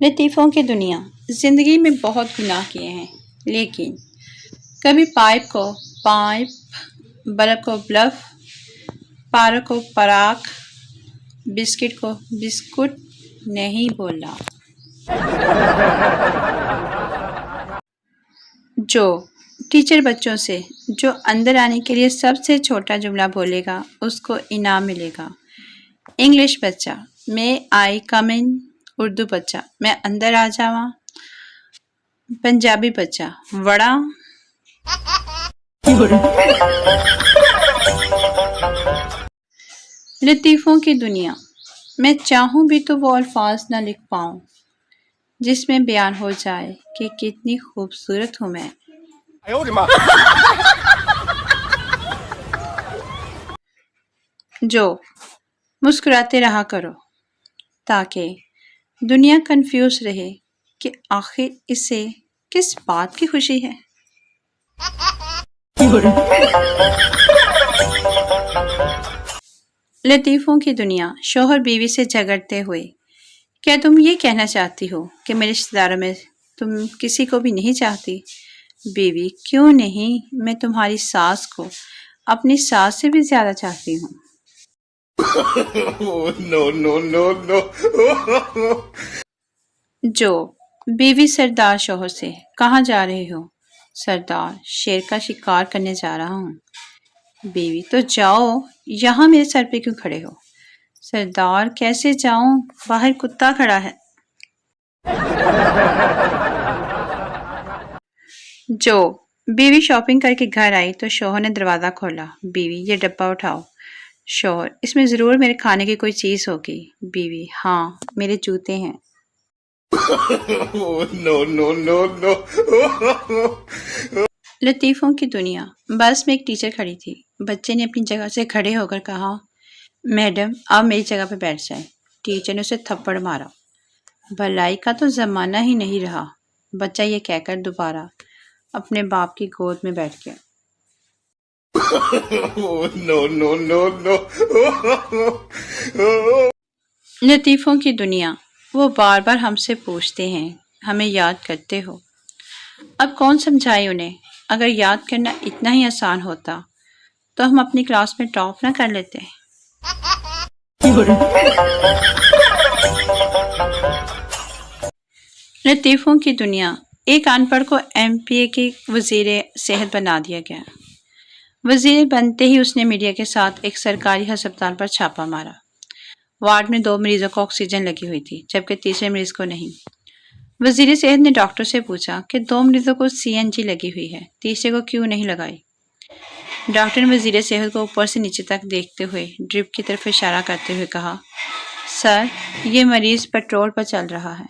لطیفوں کی دنیا۔ زندگی میں بہت گناہ کیے ہیں، لیکن کبھی پائپ کو پائپ، بلب کو بلب، پارک کو پراک، بسکٹ کو بسکٹ نہیں بولا۔ جو ٹیچر بچوں سے جو اندر آنے کے لیے سب سے چھوٹا جملہ بولے گا اس کو انعام ملے گا۔ انگلش بچہ، میں آئی کم ان۔ اردو بچہ، میں اندر آ جاواں۔ پنجابی بچہ، وڑا۔ لطیفوں کی دنیا۔ میں چاہوں بھی تو وہ الفاظ نہ لکھ پاؤں جس میں بیان ہو جائے کہ کتنی خوبصورت ہوں میں۔ جو مسکراتے رہا کرو تاکہ دنیا کنفیوز رہے کہ آخر اسے کس بات کی خوشی ہے۔ لطیفوں کی دنیا۔ شوہر بیوی سے جھگڑتے ہوئے، کیا تم یہ کہنا چاہتی ہو کہ میرے رشتہ داروں میں تم کسی کو بھی نہیں چاہتی؟ بیوی، کیوں نہیں، میں تمہاری ساس کو اپنی ساس سے بھی زیادہ چاہتی ہوں۔ جو بیوی سردار شوہر سے، کہاں جا رہے ہو؟ سردار، شیر کا شکار کرنے جا رہا ہوں۔ بیوی، تو جاؤ، یہاں میرے سر پہ کیوں کھڑے ہو؟ سردار، کیسے جاؤں، باہر کتا کھڑا ہے۔ جو بیوی شاپنگ کر کے گھر آئی تو شوہر نے دروازہ کھولا۔ بیوی، یہ ڈبہ اٹھاؤ۔ شوہر، اس میں ضرور میرے کھانے کی کوئی چیز ہوگی۔ بیوی، ہاں، میرے جوتے ہیں۔ لطیفوں کی دنیا۔ بس میں ایک ٹیچر کھڑی تھی۔ بچے نے اپنی جگہ سے کھڑے ہو کر کہا، میڈم آپ میری جگہ پہ بیٹھ جائیں۔ ٹیچر نے اسے تھپڑ مارا۔ بھلائی کا تو زمانہ ہی نہیں رہا۔ بچہ یہ کہہ کر دوبارہ اپنے باپ کی گود میں بیٹھ گیا۔ لطیفوں کی دنیا۔ وہ بار بار ہم سے پوچھتے ہیں، ہمیں یاد کرتے ہو؟ اب کون سمجھائے انہیں؟ اگر یاد کرنا اتنا ہی آسان ہوتا تو ہم اپنی کلاس میں ٹاپ نہ کر لیتے۔ لطیفوں کی دنیا۔ ایک ان پڑھ کو ایم پی اے کی وزیر صحت بنا دیا گیا۔ وزیر بنتے ہی اس نے میڈیا کے ساتھ ایک سرکاری ہسپتال پر چھاپا مارا۔ وارڈ میں 2 مریضوں کو آکسیجن لگی ہوئی تھی جبکہ تیسرے مریض کو نہیں۔ وزیر صحت نے ڈاکٹر سے پوچھا کہ 2 مریضوں کو سی این جی لگی ہوئی ہے، تیسرے کو کیوں نہیں لگائی؟ ڈاکٹر نے وزیر صحت کو اوپر سے نیچے تک دیکھتے ہوئے ڈرپ کی طرف اشارہ کرتے ہوئے کہا، سر، یہ مریض پیٹرول پر چل رہا ہے۔